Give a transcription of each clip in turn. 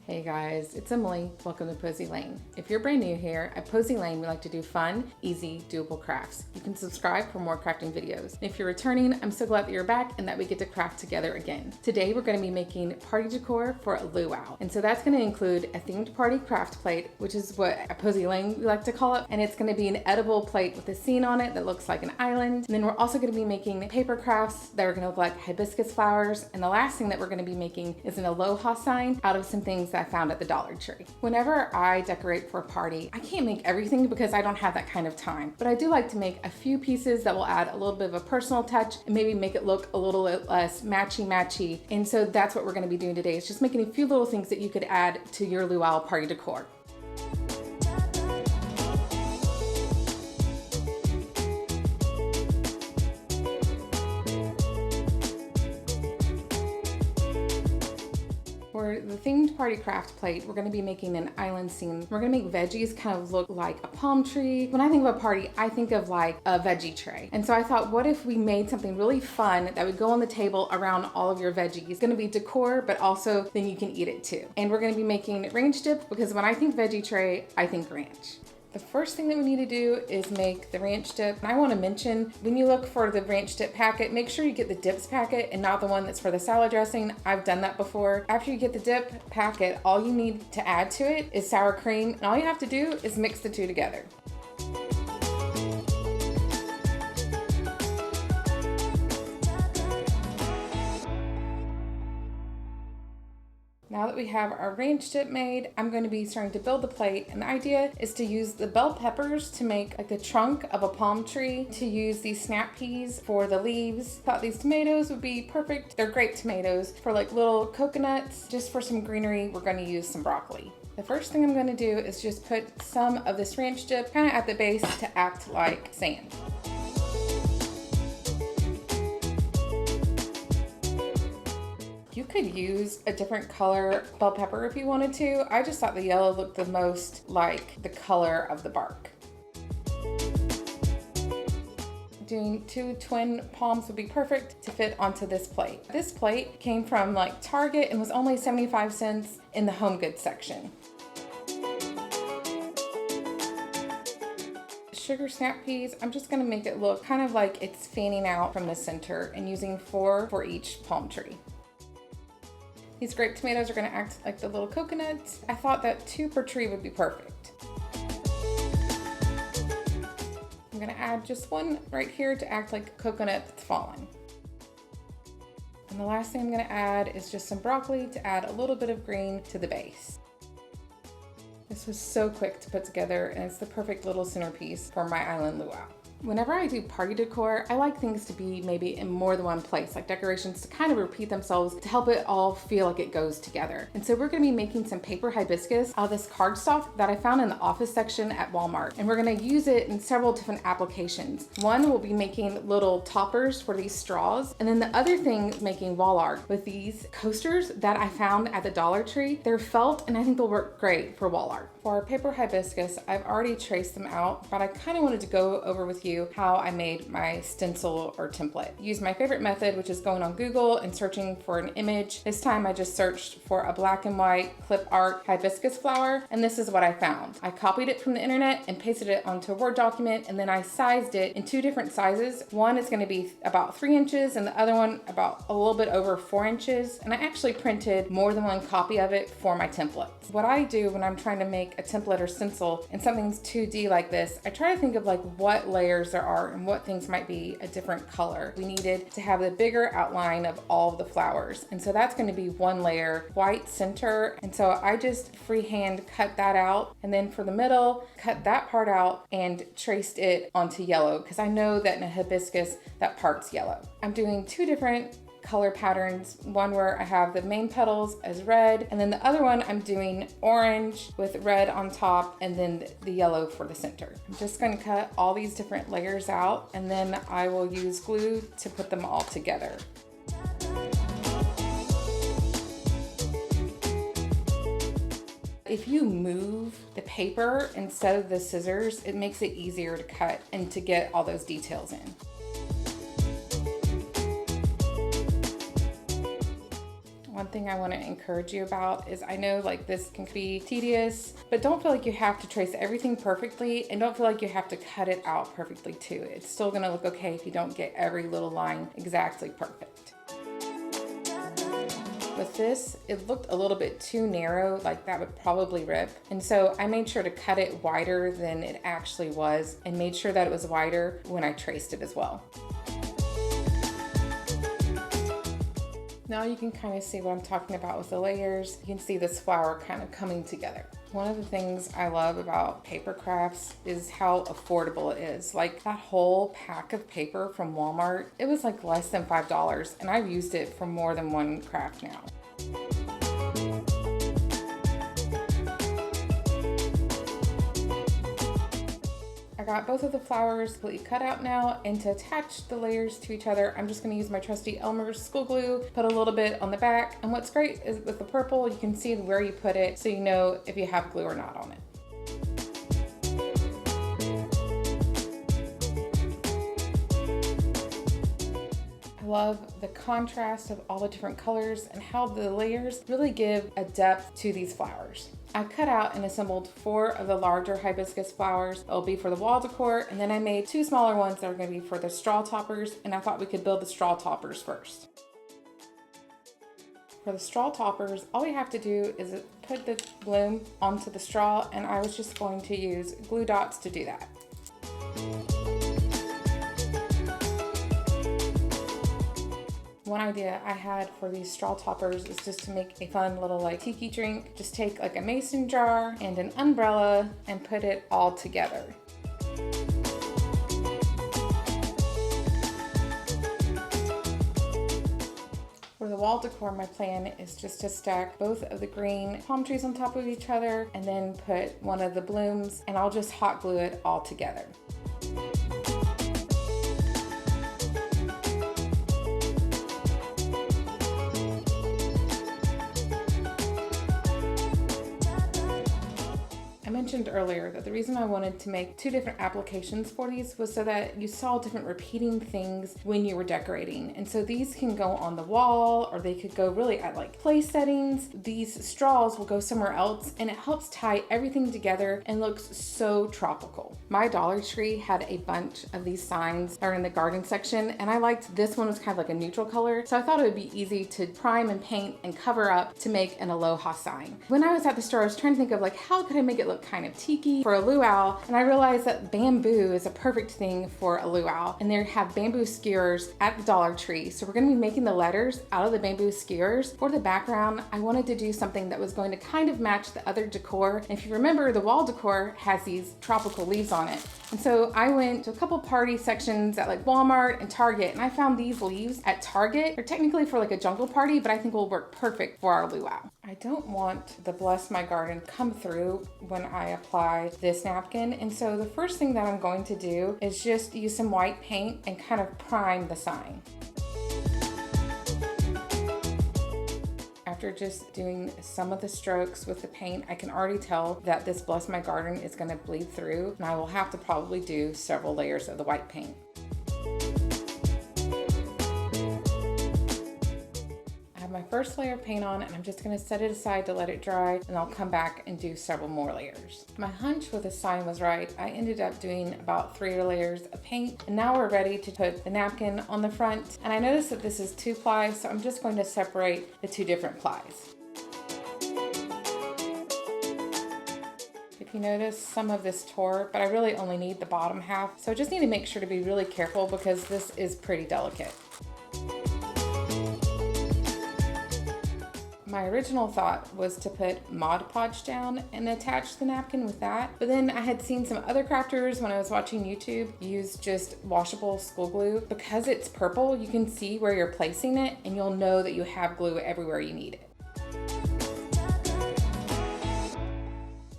Hey guys, it's Emily. Welcome to Posey Lane. If you're brand new here, at Posey Lane we like to do fun, easy, doable crafts. You can subscribe for more crafting videos. And if you're returning, I'm so glad that you're back and that we get to craft together again. Today we're going to be making party decor for a luau. And so that's going to include a themed party craft plate, which is what at Posey Lane we like to call it. And it's going to be an edible plate with a scene on it that looks like an island. And then we're also going to be making paper crafts that are going to look like hibiscus flowers. And the last thing that we're going to be making is an aloha sign out of some things that I found at the Dollar Tree. Whenever I decorate for a party, I can't make everything because I don't have that kind of time, but I do like to make a few pieces that will add a little bit of a personal touch and maybe make it look a little bit less matchy. And so that's what we're going to be doing today. It's just making a few little things that you could add to your luau party decor. For the themed party craft plate, we're going to be making an island scene. We're going to make veggies kind of look like a palm tree. When I think of a party, I think of like a veggie tray. And so I thought, what if we made something really fun that would go on the table around all of your veggies? It's going to be decor, but also then you can eat it too. And we're going to be making ranch dip because when I think veggie tray, I think ranch. The first thing that we need to do is make the ranch dip. And I want to mention, when you look for the ranch dip packet, make sure you get the dips packet and not the one that's for the salad dressing. I've done that before. After you get the dip packet, all you need to add to it is sour cream. And all you have to do is mix the two together. Now that we have our ranch dip made, I'm going to be starting to build the plate, and the idea is to use the bell peppers to make like the trunk of a palm tree, to use these snap peas for the leaves. Thought these tomatoes would be perfect. They're grape tomatoes. For like little coconuts, just for some greenery, we're going to use some broccoli. The first thing I'm going to do is just put some of this ranch dip kind of at the base to act like sand. You could use a different color bell pepper if you wanted to. I just thought the yellow looked the most like the color of the bark. Doing 2 twin palms would be perfect to fit onto this plate. This plate came from like Target and was only 75 cents in the home goods section. Sugar snap peas, I'm just gonna make it look kind of like it's fanning out from the center and using 4 for each palm tree. These grape tomatoes are going to act like the little coconuts. I thought that 2 per tree would be perfect. I'm going to add just 1 right here to act like a coconut that's fallen. And the last thing I'm going to add is just some broccoli to add a little bit of green to the base. This was so quick to put together, and it's the perfect little centerpiece for my island luau. Whenever I do party decor, I like things to be maybe in more than one place, like decorations to kind of repeat themselves to help it all feel like it goes together. And so we're gonna be making some paper hibiscus out of this cardstock that I found in the office section at Walmart. And we're gonna use it in several different applications. One will be making little toppers for these straws. And then the other thing is making wall art with these coasters that I found at the Dollar Tree. They're felt and I think they'll work great for wall art. For our paper hibiscus, I've already traced them out, but I kind of wanted to go over with you how I made my stencil or template. Use my favorite method, which is going on Google and searching for an image. This time I just searched for a black and white clip art hibiscus flower, and this is what I found. I copied it from the internet and pasted it onto a Word document, and then I sized it in 2 different sizes. One is going to be about 3 inches and the other one about a little bit over 4 inches. And I actually printed more than 1 copy of it for my templates. What I do when I'm trying to make a template or stencil and something's 2D like this, I try to think of like what layers there are and what things might be a different color. We needed to have the bigger outline of all of the flowers. And so that's going to be 1 layer, white center. And so I just freehand cut that out. And then for the middle, cut that part out and traced it onto yellow because I know that in a hibiscus, that part's yellow. I'm doing 2 different color patterns, one where I have the main petals as red, and then the other one I'm doing orange with red on top and then the yellow for the center. I'm just going to cut all these different layers out and then I will use glue to put them all together. If you move the paper instead of the scissors, it makes it easier to cut and to get all those details in. One thing I want to encourage you about is, I know like this can be tedious, but don't feel like you have to trace everything perfectly, and don't feel like you have to cut it out perfectly too. It's still going to look okay if you don't get every little line exactly perfect. With this, it looked a little bit too narrow, like that would probably rip. And so I made sure to cut it wider than it actually was, and made sure that it was wider when I traced it as well. Now you can kind of see what I'm talking about with the layers. You can see this flower kind of coming together. One of the things I love about paper crafts is how affordable it is. Like that whole pack of paper from Walmart, it was like less than $5, and I've used it for more than one craft now. I got both of the flowers completely cut out now, and to attach the layers to each other, I'm just going to use my trusty Elmer's school glue, put a little bit on the back. And what's great is with the purple, you can see where you put it so you know if you have glue or not on it. I love the contrast of all the different colors and how the layers really give a depth to these flowers. I cut out and assembled 4 of the larger hibiscus flowers that will be for the wall decor, and then I made 2 smaller ones that are going to be for the straw toppers, and I thought we could build the straw toppers first. For the straw toppers, all we have to do is put the bloom onto the straw, and I was just going to use glue dots to do that. One idea I had for these straw toppers is just to make a fun little like tiki drink. Just take like a mason jar and an umbrella and put it all together. For the wall decor, my plan is just to stack both of the green palm trees on top of each other and then put one of the blooms, and I'll just hot glue it all together. I mentioned earlier that the reason I wanted to make 2 different applications for these was so that you saw different repeating things when you were decorating. And so these can go on the wall, or they could go really at like place settings. These straws will go somewhere else, and it helps tie everything together and looks so tropical. My Dollar Tree had a bunch of these signs that are in the garden section, and I liked this one was kind of like a neutral color. So I thought it would be easy to prime and paint and cover up to make an aloha sign. When I was at the store, I was trying to think of like, how could I make it look kind of tiki for a luau, and I realized that bamboo is a perfect thing for a luau, and they have bamboo skewers at the Dollar Tree. So we're going to be making the letters out of the bamboo skewers. For the background, I wanted to do something that was going to kind of match the other decor. And if you remember, the wall decor has these tropical leaves on it. And so I went to a couple party sections at like Walmart and Target, and I found these leaves at Target. They're technically for like a jungle party, but I think will work perfect for our luau. I don't want the Bless My Garden to come through when I apply this napkin. And so the first thing that I'm going to do is just use some white paint and kind of prime the sign. After just doing some of the strokes with the paint, I can already tell that this Bless My Garden is going to bleed through, and I will have to probably do several layers of the white paint. I have my first layer of paint on, and I'm just going to set it aside to let it dry, and I'll come back and do several more layers. My hunch with the sign was right. I ended up doing about 3 layers of paint, and now we're ready to put the napkin on the front. And I noticed that this is 2 ply, so I'm just going to separate the 2 different plies. If you notice, some of this tore, but I really only need the bottom half, so I just need to make sure to be really careful because this is pretty delicate. My original thought was to put Mod Podge down and attach the napkin with that, but then I had seen some other crafters when I was watching YouTube use just washable school glue. Because it's purple, you can see where you're placing it, and you'll know that you have glue everywhere you need it.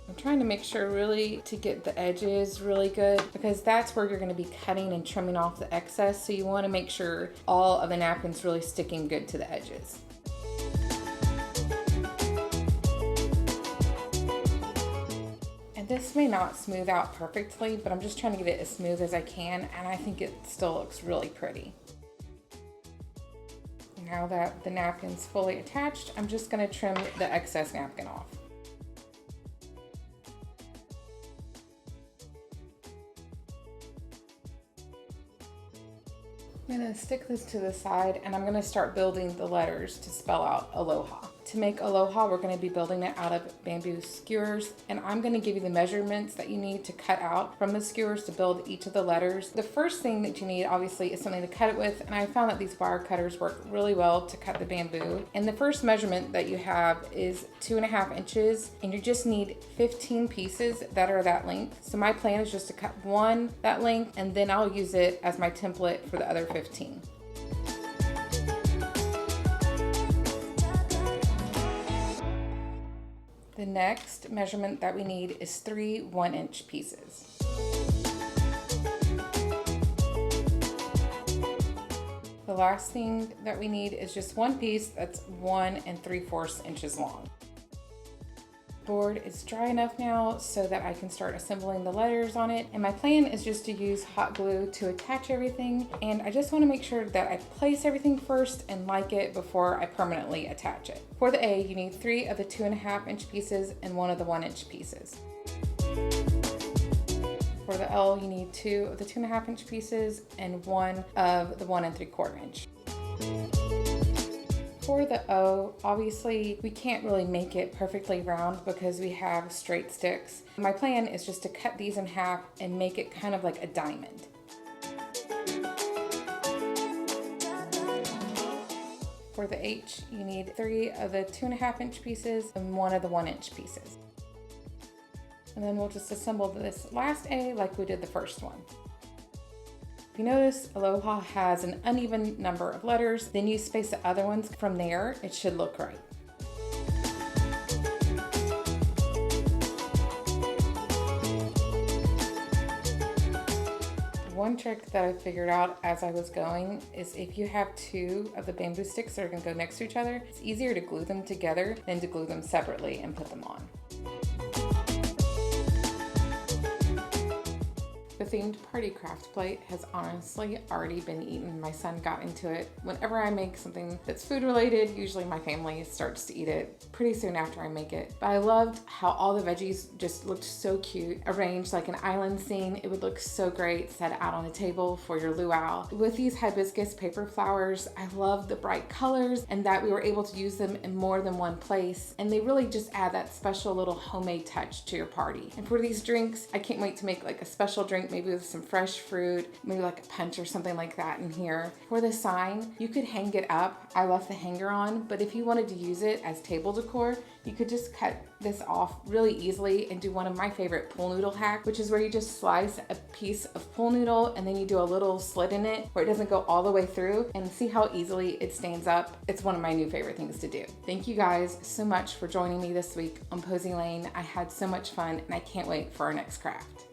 I'm trying to make sure really to get the edges really good, because that's where you're going to be cutting and trimming off the excess, so you want to make sure all of the napkin's really sticking good to the edges. This may not smooth out perfectly, but I'm just trying to get it as smooth as I can, and I think it still looks really pretty. Now that the napkin's fully attached, I'm just gonna trim the excess napkin off. I'm gonna stick this to the side and I'm gonna start building the letters to spell out aloha. To make aloha, we're gonna be building it out of bamboo skewers, and I'm gonna give you the measurements that you need to cut out from the skewers to build each of the letters. The first thing that you need, obviously, is something to cut it with, and I found that these wire cutters work really well to cut the bamboo. And the first measurement that you have is 2.5 inches, and you just need 15 pieces that are that length. So my plan is just to cut one that length, and then I'll use it as my template for the other 15. The next measurement that we need is 3 1-inch pieces. The last thing that we need is just one piece that's 1 3/4 inches long. The board is dry enough now so that I can start assembling the letters on it, and my plan is just to use hot glue to attach everything, and I just want to make sure that I place everything first and like it before I permanently attach it. For the A, you need 3 of the 2.5-inch pieces and 1 of the 1-inch pieces. For the L, you need 2 of the 2.5-inch pieces and 1 of the 1 3/4 inch. For the O, obviously we can't really make it perfectly round because we have straight sticks. My plan is just to cut these in half and make it kind of like a diamond. For the H, you need 3 of the 2.5-inch pieces and 1 of the 1-inch pieces. And then we'll just assemble this last A like we did the first one. If you notice, aloha has an uneven number of letters, then you space the other ones. From there, it should look right. One trick that I figured out as I was going is if you have 2 of the bamboo sticks that are going to go next to each other, it's easier to glue them together than to glue them separately and put them on. The themed party craft plate has honestly already been eaten. My son got into it. Whenever I make something that's food related, usually my family starts to eat it pretty soon after I make it. But I loved how all the veggies just looked so cute, arranged like an island scene. It would look so great set out on a table for your luau. With these hibiscus paper flowers, I love the bright colors and that we were able to use them in more than one place. And they really just add that special little homemade touch to your party. And for these drinks, I can't wait to make like a special drink, maybe with some fresh fruit, maybe like a punch or something like that in here. For the sign, you could hang it up. I left the hanger on, but if you wanted to use it as table decor, you could just cut this off really easily and do one of my favorite pool noodle hack, which is where you just slice a piece of pool noodle and then you do a little slit in it where it doesn't go all the way through, and see how easily it stands up. It's one of my new favorite things to do. Thank you guys so much for joining me this week on Posey Lane. I had so much fun and I can't wait for our next craft.